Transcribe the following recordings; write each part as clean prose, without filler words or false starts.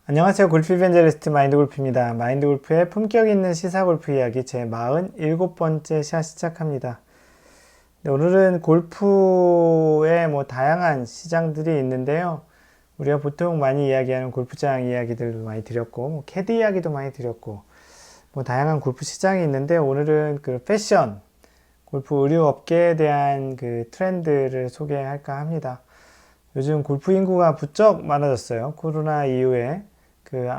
안녕하세요. 골프 이벤젤리스트 마인드골프입니다. 마인드골프의 품격 있는 시사골프 이야기 제 47번째 샷 시작합니다. 네, 오늘은 골프의 다양한 시장들이 있는데요. 우리가 보통 많이 이야기하는 골프장 이야기들도 많이 드렸고, 캐디 이야기도 많이 드렸고, 다양한 골프 시장이 있는데 오늘은 그 패션, 골프 의류 업계에 대한 그 트렌드를 소개할까 합니다. 요즘 골프 인구가 부쩍 많아졌어요. 코로나 이후에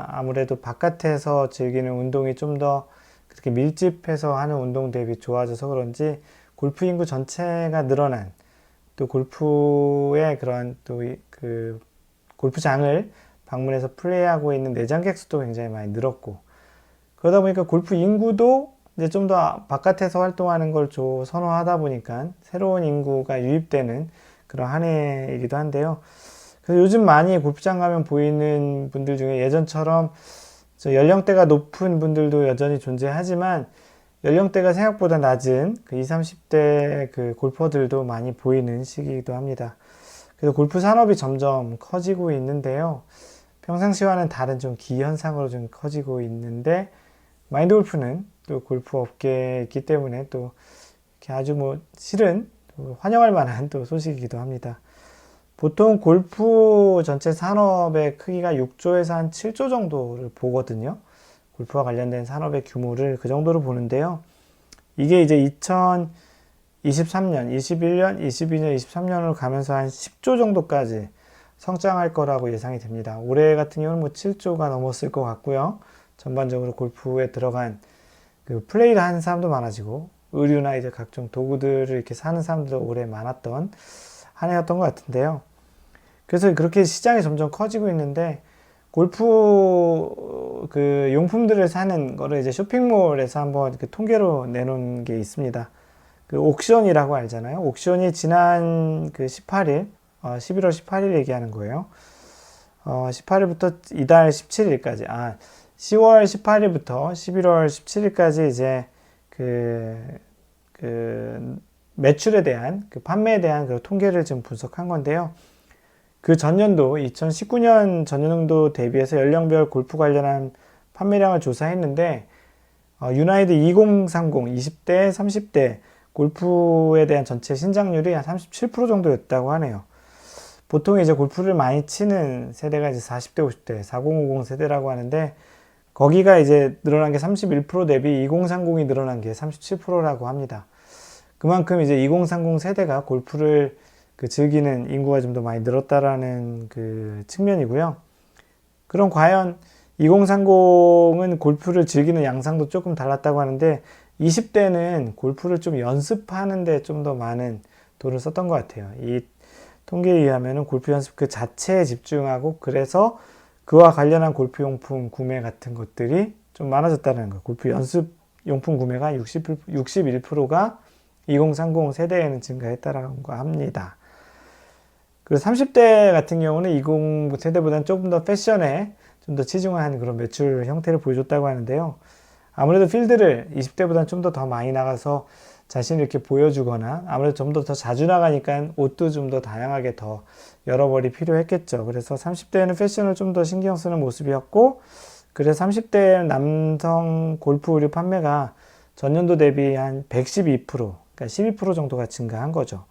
아무래도 바깥에서 즐기는 운동이 좀 더 그렇게 밀집해서 하는 운동 대비 좋아져서 그런지 골프 인구 전체가 늘어난, 또 골프의 그런 또 그 골프장을 방문해서 플레이하고 있는 내장객 수도 굉장히 많이 늘었고, 그러다 보니까 골프 인구도 이제 좀 더 바깥에서 활동하는 걸 선호하다 보니까 새로운 인구가 유입되는 그런 한 해이기도 한데요. 그래서 요즘 많이 골프장 가면 보이는 분들 중에 예전처럼 연령대가 높은 분들도 여전히 존재하지만 연령대가 생각보다 낮은 20, 30대 그 골퍼들도 많이 보이는 시기이기도 합니다. 그래서 골프 산업이 점점 커지고 있는데요. 평상시와는 다른 좀 기현상으로 좀 커지고 있는데, 마인드 골프는 또 골프 업계에 있기 때문에 또 이렇게 아주 실은 환영할 만한 또 소식이기도 합니다. 보통 골프 전체 산업의 크기가 6조에서 한 7조 정도를 보거든요. 골프와 관련된 산업의 규모를 그 정도로 보는데요. 이게 이제 2023년, 21년, 22년, 23년으로 가면서 한 10조 정도까지 성장할 거라고 예상이 됩니다. 올해 같은 경우는 7조가 넘었을 것 같고요. 전반적으로 골프에 들어간 그 플레이를 하는 사람도 많아지고, 의류나 이제 각종 도구들을 이렇게 사는 사람들도 올해 많았던 한 해였던 것 같은데요. 그래서 그렇게 시장이 점점 커지고 있는데, 골프 그 용품들을 사는 거를 이제 쇼핑몰에서 한번 통계로 내놓은 게 있습니다. 그 옥션이라고 알잖아요. 옥션이 지난 그 18일, 11월 18일 얘기하는 거예요. 18일부터 이달 17일까지, 10월 18일부터 11월 17일까지 이제 매출에 대한, 판매에 대한 그 통계를 지금 분석한 건데요. 그 전년도, 2019년 전년도 대비해서 연령별 골프 관련한 판매량을 조사했는데, 유나이드 2030, 20대, 30대 골프에 대한 전체 신장률이 한 37% 정도였다고 하네요. 보통 이제 골프를 많이 치는 세대가 이제 40대, 50대, 4050 세대라고 하는데, 거기가 이제 늘어난 게 31% 대비 2030이 늘어난 게 37%라고 합니다. 그만큼 이제 2030 세대가 골프를 즐기는 인구가 좀 더 많이 늘었다라는 그 측면이고요. 그럼 과연 2030은 골프를 즐기는 양상도 조금 달랐다고 하는데, 20대는 골프를 좀 연습하는데 좀 더 많은 돈을 썼던 것 같아요. 이 통계에 의하면 골프 연습 그 자체에 집중하고, 그래서 그와 관련한 골프 용품 구매 같은 것들이 좀 많아졌다는 거예요. 골프 연습 용품 구매가 61%가 2030 세대에는 증가했다라고 합니다. 그리고 30대 같은 경우는 20 세대보다는 조금 더 패션에 좀 더 치중한 그런 매출 형태를 보여줬다고 하는데요. 아무래도 필드를 20대보다는 좀 더 많이 나가서 자신을 이렇게 보여주거나, 아무래도 좀 더 자주 나가니까 옷도 좀 더 다양하게 더 여러 벌이 필요했겠죠. 그래서 30대에는 패션을 좀 더 신경 쓰는 모습이었고, 그래서 30대 남성 골프 의류 판매가 전년도 대비 한 112%, 그러니까 12% 정도가 증가한 거죠.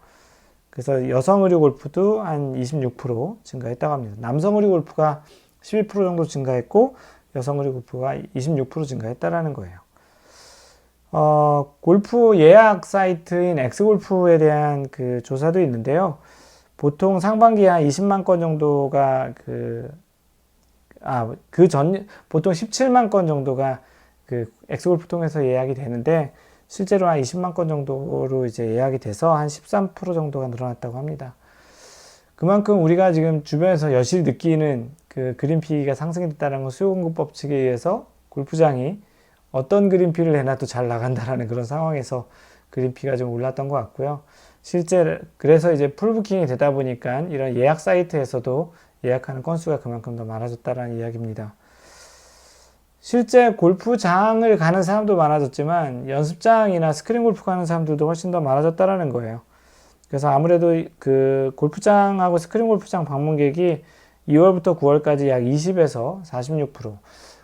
그래서 여성 의류 골프도 한 26% 증가했다고 합니다. 남성 의류 골프가 12% 정도 증가했고, 여성 의류 골프가 26% 증가했다라는 거예요. 골프 예약 사이트인 엑스골프에 대한 그 조사도 있는데요. 보통 상반기에 한 20만 건 정도가 보통 17만 건 정도가 엑스골프 통해서 예약이 되는데, 실제로 한 20만 건 정도로 이제 예약이 돼서 한 13% 정도가 늘어났다고 합니다. 그만큼 우리가 지금 주변에서 여실히 느끼는 그린피가 상승이 됐다는 건 수요 공급 법칙에 의해서 골프장이 어떤 그린피를 해놔도 잘 나간다라는 그런 상황에서 그린피가 좀 올랐던 것 같고요. 실제 그래서 이제 풀부킹이 되다 보니까 이런 예약 사이트에서도 예약하는 건수가 그만큼 더 많아졌다라는 이야기입니다. 실제 골프장을 가는 사람도 많아졌지만 연습장이나 스크린 골프 가는 사람들도 훨씬 더 많아졌다라는 거예요. 그래서 아무래도 골프장하고 스크린 골프장 방문객이 2월부터 9월까지 약 20에서 46%,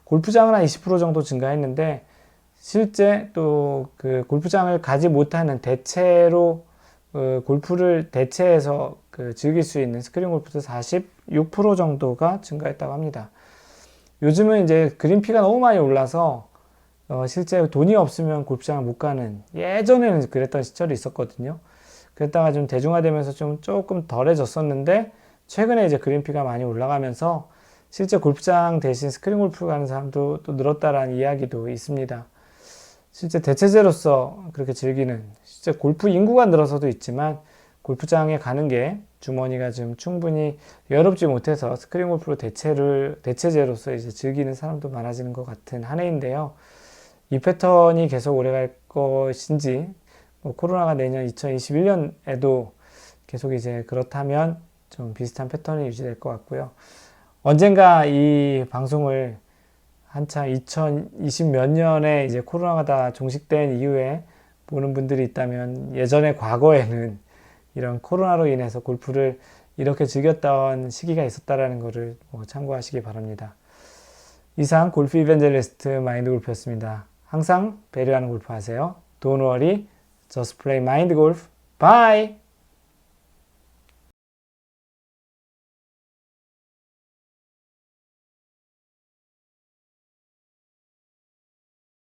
골프장은 한 20% 정도 증가했는데 실제 또 그 골프장을 가지 못하는 대체로 골프를 대체해서 즐길 수 있는 스크린 골프도 46% 정도가 증가했다고 합니다. 요즘은 이제 그린피가 너무 많이 올라서 실제 돈이 없으면 골프장을 못 가는, 예전에는 그랬던 시절이 있었거든요. 그랬다가 좀 대중화되면서 좀 조금 덜해졌었는데 최근에 이제 그린피가 많이 올라가면서 실제 골프장 대신 스크린 골프 가는 사람도 또 늘었다라는 이야기도 있습니다. 실제 대체제로서 그렇게 즐기는, 실제 골프 인구가 늘어서도 있지만 골프장에 가는 게 주머니가 좀 충분히 여유롭지 못해서 스크린 골프로 대체제로서 이제 즐기는 사람도 많아지는 것 같은 한 해인데요. 이 패턴이 계속 오래 갈 것인지, 코로나가 내년 2021년에도 계속 이제 그렇다면 좀 비슷한 패턴이 유지될 것 같고요. 언젠가 이 방송을 한창 2020 몇 년에 이제 코로나가 다 종식된 이후에 보는 분들이 있다면 예전의 과거에는 이런 코로나로 인해서 골프를 이렇게 즐겼던 시기가 있었다라는 것을 참고하시기 바랍니다. 이상 골프 이벤젤리스트 마인드 골프였습니다. 항상 배려하는 골프 하세요. Don't worry, just play mind golf. Bye!